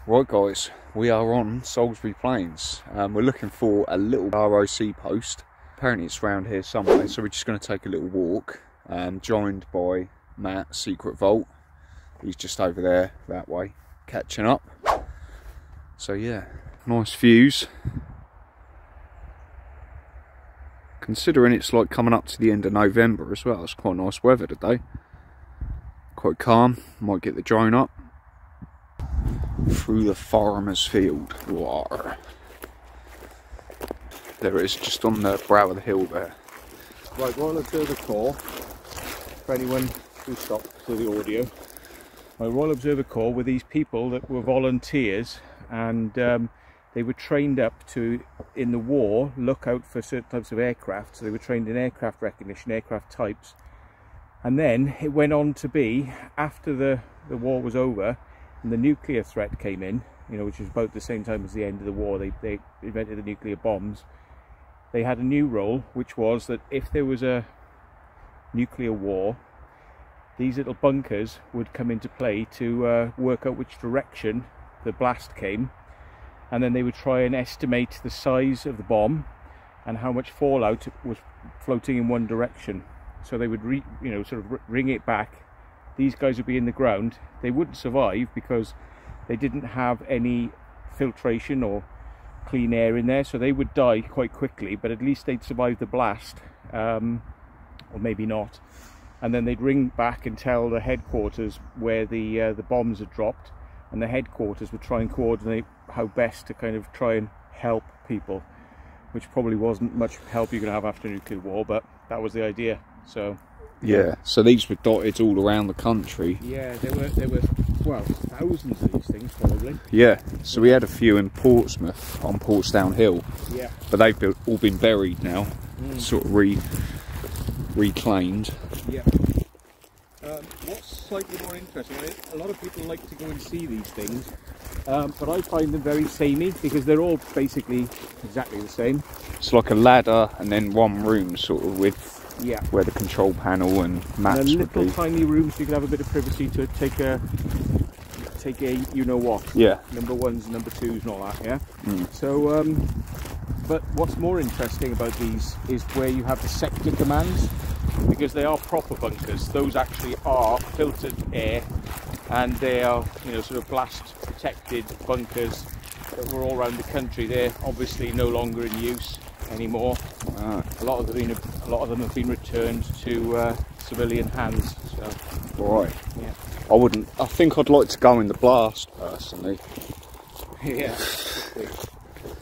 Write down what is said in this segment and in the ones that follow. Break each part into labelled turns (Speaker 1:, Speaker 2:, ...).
Speaker 1: Right guys, we are on Salisbury Plains. We're looking for a little ROC post. Apparently it's around here somewhere, so we're just going to take a little walk. Joined by Matt, Secret Vault. He's just over there, that way, catching up. So yeah, nice views. Considering it's like coming up to the end of November as well, it's quite nice weather today. Quite calm, might get the drone up. Through the farmer's field. Rawr. There it is, just on the brow of the hill there.
Speaker 2: Right, Royal Observer Corps, for anyone who stopped for the audio. My Royal Observer Corps were these people that were volunteers, and they were trained up to, in the war, look out for certain types of aircraft. So they were trained in aircraft recognition, aircraft types. And then it went on to be, after the war was over, and the nuclear threat came in, you know, which was about the same time as the end of the war. They invented the nuclear bombs. They had a new role, which was that if there was a nuclear war, these little bunkers would come into play to work out which direction the blast came, and then they would try and estimate the size of the bomb and how much fallout was floating in one direction. So they would sort of ring it back. These guys would be in the ground. They wouldn't survive because they didn't have any filtration or clean air in there, so they would die quite quickly, but at least they'd survive the blast, or maybe not. And then they'd ring back and tell the headquarters where the bombs had dropped, and the headquarters would try and coordinate how best to kind of try and help people, which probably wasn't much help you're going to have after a nuclear war, but that was the idea. So
Speaker 1: yeah, so these were dotted all around the country.
Speaker 2: yeah, there were well, thousands of these things probably.
Speaker 1: Yeah, so we had a few in Portsmouth on Portsdown Hill. Yeah, but they've all been buried now, sort of reclaimed.
Speaker 2: Yeah. What's slightly more interesting, a lot of people like to go and see these things, but I find them very samey because they're all basically exactly the same.
Speaker 1: It's like a ladder and then one room sort of with
Speaker 2: yeah,
Speaker 1: where the control panel and maps
Speaker 2: and a
Speaker 1: would
Speaker 2: little
Speaker 1: be.
Speaker 2: tiny room so you can have a bit of privacy to take a you know what.
Speaker 1: Yeah.
Speaker 2: Number ones, number twos and all that, yeah? So, but what's more interesting about these is where you have the sector commands, because they are proper bunkers. Those actually are filtered air, and they are, you know, sort of blast protected bunkers that were all around the country. They're obviously no longer in use anymore. A lot of them have been returned to civilian hands. So,
Speaker 1: right.
Speaker 2: Yeah.
Speaker 1: I think I'd like to go in the blast personally.
Speaker 2: Yeah.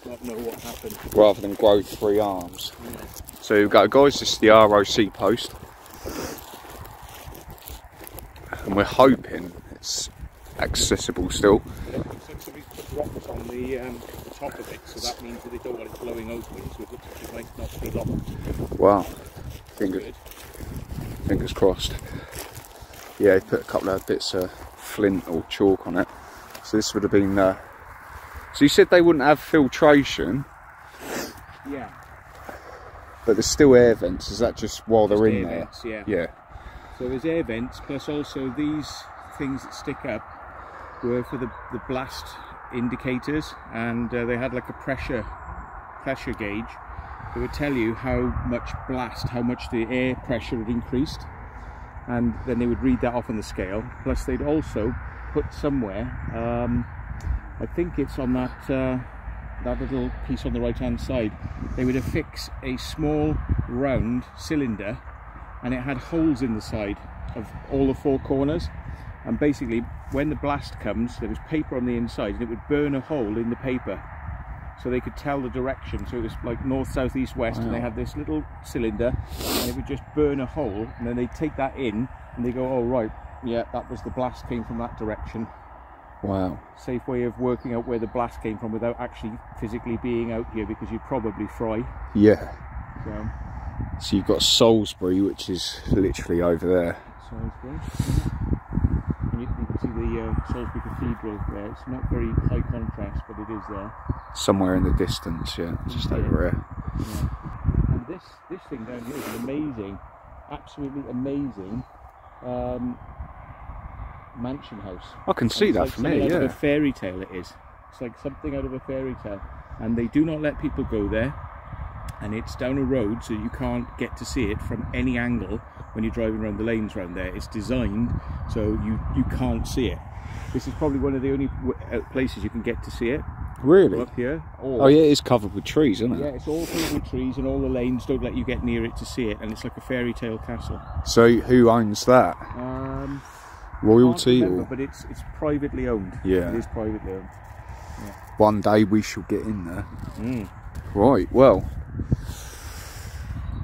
Speaker 2: Not know what happened.
Speaker 1: Rather than grow 3 arms. Yeah. So here we go guys, this is the ROC post. And we're hoping it's accessible still.
Speaker 2: It looks like somebody's put rocks on the top of it, so that means that they don't want it blowing open, so it looks like it might not be locked.
Speaker 1: Wow. Fingers crossed. Yeah, they put a couple of bits of flint or chalk on it. So this would have been... so you said they wouldn't have filtration?
Speaker 2: Yeah.
Speaker 1: But there's still air vents, is that just while they're in there?
Speaker 2: Vents, yeah.
Speaker 1: Yeah.
Speaker 2: So there's air vents, plus also these things that stick up were for the blast indicators, and they had like a pressure gauge that would tell you how much the air pressure had increased, and then they would read that off on the scale. Plus they'd also put somewhere, I think it's on that little piece on the right hand side, they would affix a small round cylinder, and it had holes in the side of all the 4 corners, and basically when the blast comes there was paper on the inside and it would burn a hole in the paper so they could tell the direction. So it was like north, south, east, west. Wow. And they had this little cylinder and it would just burn a hole, and then they'd take that in and they go, oh right, yeah, that was the blast came from that direction.
Speaker 1: Wow.
Speaker 2: Safe way of working out where the blast came from without actually physically being out here, because you'd probably fry.
Speaker 1: Yeah. So you've got Salisbury, which is literally over there.
Speaker 2: Salisbury. And you can see the Salisbury Cathedral there. It's not very high contrast, but it is there.
Speaker 1: Somewhere in the distance, yeah, just over here.
Speaker 2: Yeah. And this thing down here is amazing, absolutely amazing. mansion house.
Speaker 1: I can see that from here,
Speaker 2: Out of
Speaker 1: yeah.
Speaker 2: a fairy tale it is. It's like something out of a fairy tale. And they do not let people go there. And it's down a road, so you can't get to see it from any angle when you're driving around the lanes around there. It's designed so you can't see it. This is probably one of the only places you can get to see it.
Speaker 1: Really?
Speaker 2: Up here.
Speaker 1: Oh yeah, it is covered with trees, isn't it?
Speaker 2: Yeah, it's all covered with trees, and all the lanes don't let you get near it to see it, and it's like a fairy tale castle.
Speaker 1: So who owns that? Royalty
Speaker 2: Can't remember,
Speaker 1: or?
Speaker 2: but it's privately owned.
Speaker 1: Yeah.
Speaker 2: It is privately owned. Yeah.
Speaker 1: One day we shall get in there.
Speaker 2: Mm.
Speaker 1: Right, well,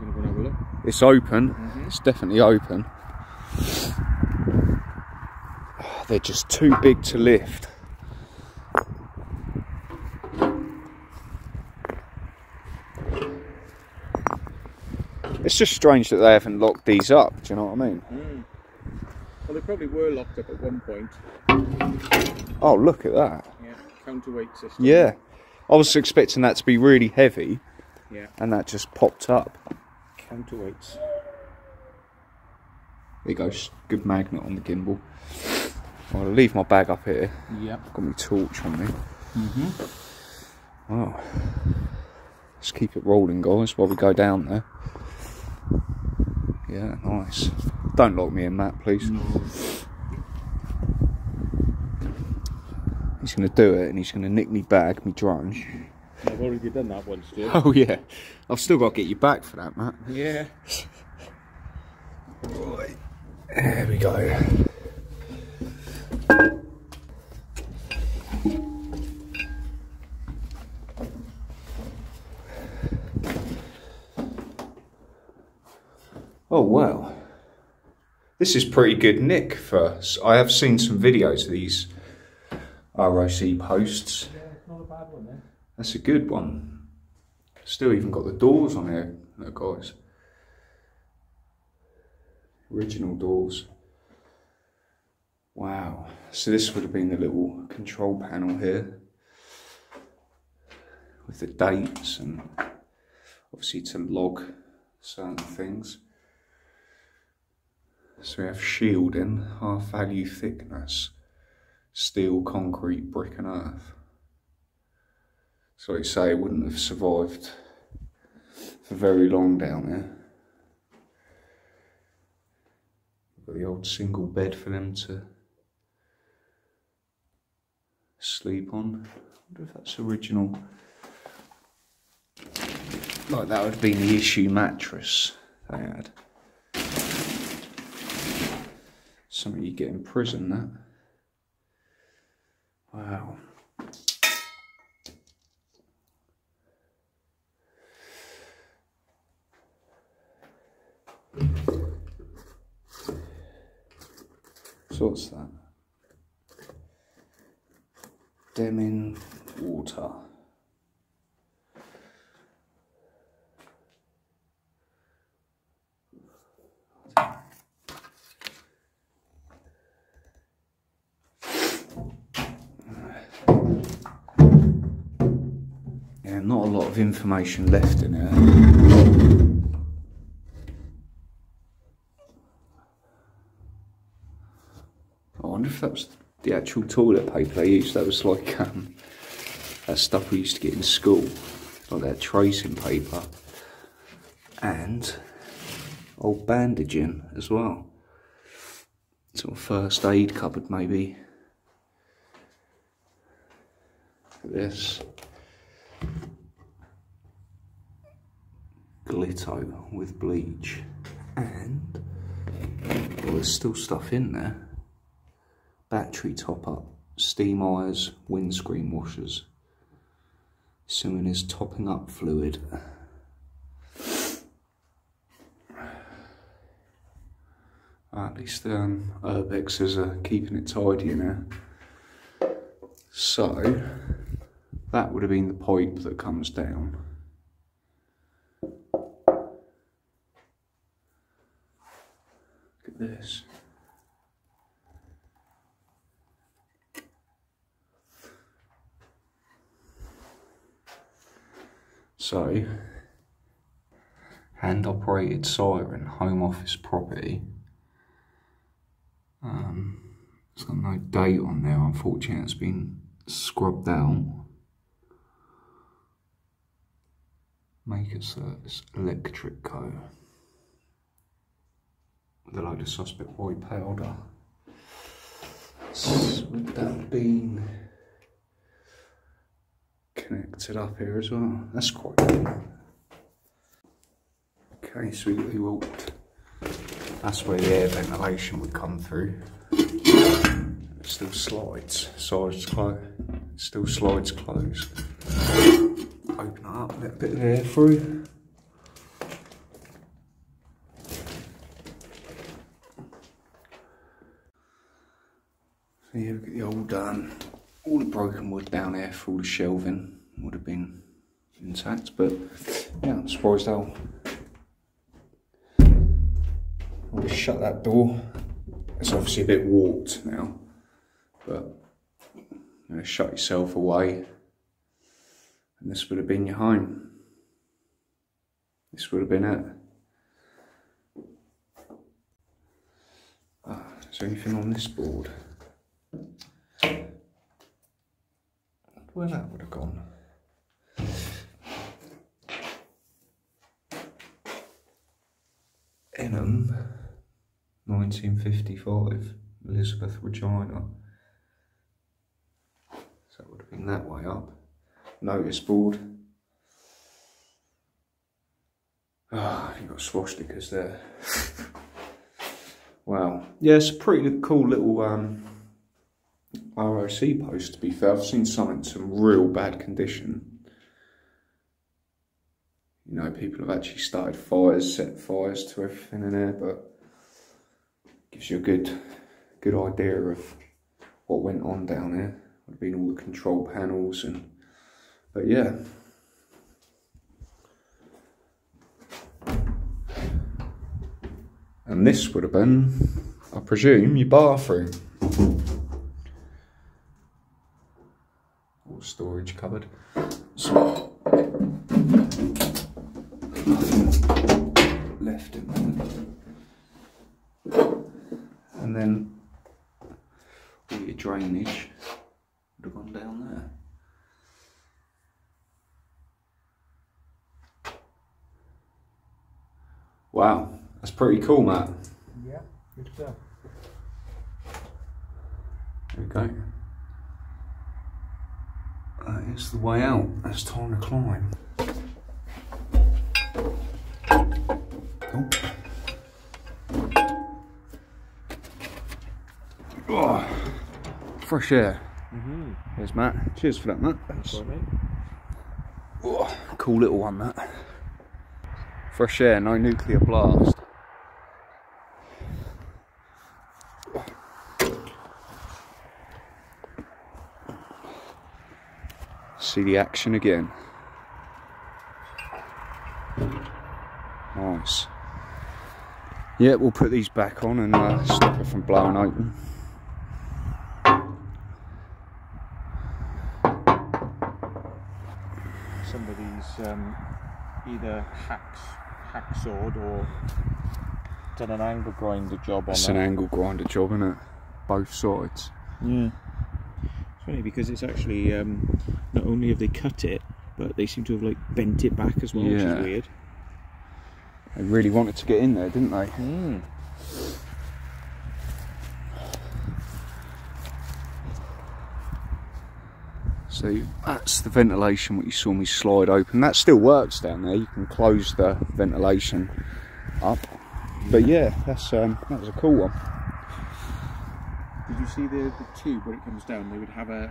Speaker 2: I'm gonna go and have a look.
Speaker 1: it's open. It's definitely open. Oh, they're just too big to lift. It's just strange that they haven't locked these up, do you know what I mean?
Speaker 2: Mm. Well, they probably were locked up at one point.
Speaker 1: Oh, look at that.
Speaker 2: Yeah, counterweight system.
Speaker 1: Yeah. I was expecting that to be really heavy,
Speaker 2: Yeah,
Speaker 1: and that just popped up.
Speaker 2: counterweights.
Speaker 1: There you go, good magnet on the gimbal. I'll leave my bag up here.
Speaker 2: Yep.
Speaker 1: Got my torch on me.
Speaker 2: Mm-hmm.
Speaker 1: Wow. Let's keep it rolling, guys, while we go down there. Yeah, nice. Don't lock me in, Matt, please.
Speaker 2: No.
Speaker 1: He's going to do it, and he's going to nick me bag, me drone.
Speaker 2: I've already done that once, Stuart.
Speaker 1: Oh, yeah. I've still got to get you back for that, Matt.
Speaker 2: Yeah.
Speaker 1: Right. There we go. Oh wow, this is pretty good nick for us. I have seen some videos of these ROC posts.
Speaker 2: Yeah, it's not a bad one then.
Speaker 1: That's a good one. Still even got the doors on here, look guys. Original doors. Wow, so this would have been the little control panel here with the dates and obviously to log certain things. So we have shielding, half value thickness, steel, concrete, brick and earth. So like you say, it wouldn't have survived for very long down there. Got the old single bed for them to sleep on. I wonder if that's original. Like that would have been the issue mattress they had. Something you get in prison, that. Wow. So what's that? Deming water. Yeah, not a lot of information left in it. I wonder if that was the actual toilet paper they used. That was like that stuff we used to get in school, like that tracing paper, and old bandaging as well. Sort of first aid cupboard maybe. Look at this. Glitto with bleach, and well, there's still stuff in there. Battery top up, steam irons, windscreen washers. Assuming there's topping up fluid. At least urbexers are keeping it tidy now. So that would have been the pipe that comes down. Look at this. So, hand operated siren, home office property. It's no date on there, unfortunately. It's been scrubbed out. Maker service, Electric Co. With a load of suspect white powder. Would that have been connected up here as well? That's quite cool. Okay, so we walked. That's where the air ventilation would come through. It still slides, sides closed. Still slides closed. Open it up, let a bit of air through. So yeah, look at the old, all the broken wood down there for all the shelving would have been intact, but yeah, I'm surprised how. I'll just shut that door. It's obviously a bit warped now, but you know, shut yourself away, and this would have been your home. This would have been it. Is there anything on this board? Where that would have gone? Enham, 1955, Elizabeth Regina. So that would have been that way up. Notice board. Ah, you've got swastikas there. Wow. Yeah, it's a pretty cool little ROC post, to be fair. I've seen some in some real bad condition. You know, people have actually started fires, set fires to everything in there, but gives you a good idea of what went on down there. Would have been all the control panels and, but yeah. And this would have been, I presume, your bathroom. Or storage cupboard. So, nothing left in there. And then all your drainage would have gone down there. Wow. That's pretty cool, Matt.
Speaker 2: Yeah, good stuff.
Speaker 1: There we go. That is the way out. It's time to climb. Oh, fresh air. Here's Matt. Cheers for that, Matt.
Speaker 2: That's all right, mate.
Speaker 1: Oh, cool little one, that. Fresh air, no nuclear blast. See the action again. Nice. Yeah, we'll put these back on and stop it from blowing open.
Speaker 2: Some of these either hacksawed or done an angle grinder job on.
Speaker 1: It's an angle grinder job, isn't it? Both sides.
Speaker 2: Yeah. It's funny because it's actually not only have they cut it, but they seem to have like bent it back as well, which is weird.
Speaker 1: They really wanted to get in there, didn't they? So that's the ventilation, what you saw me slide open. That still works down there. You can close the ventilation up. But yeah, that's that was a cool one.
Speaker 2: Did you see the tube where it comes down? They would have a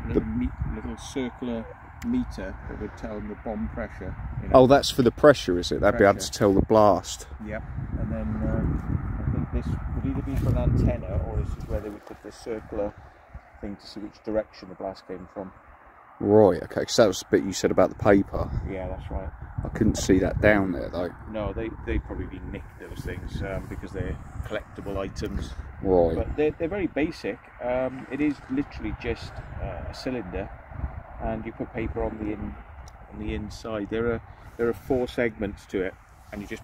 Speaker 2: little circular meter that would tell them the bomb pressure. You know?
Speaker 1: Oh, that's for the pressure, is it? That'd be able to tell the blast.
Speaker 2: Yep. And then I think this would either be for an antenna, or this is where they would put the circular thing to see which direction the blast came from.
Speaker 1: Right, okay, so that was the bit you said about the paper.
Speaker 2: Yeah, that's right.
Speaker 1: I couldn't see that down there though.
Speaker 2: No, they'd probably be nicked, those things, because they're collectible items.
Speaker 1: Right.
Speaker 2: But they're very basic. It is literally just a cylinder, and you put paper on the inside. There are 4 segments to it, and you just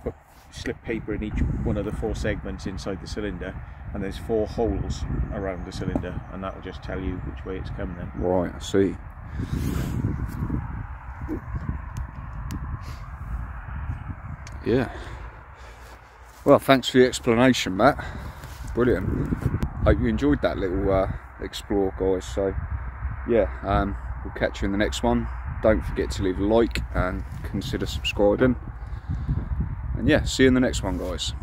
Speaker 2: slip paper in each one of the 4 segments inside the cylinder, and there's 4 holes around the cylinder, and that will just tell you which way it's come then.
Speaker 1: Right, I see. Yeah. Well, thanks for the explanation, Matt. Brilliant. Hope you enjoyed that little explore, guys. So, yeah, we'll catch you in the next one. Don't forget to leave a like and consider subscribing. And yeah, see you in the next one, guys.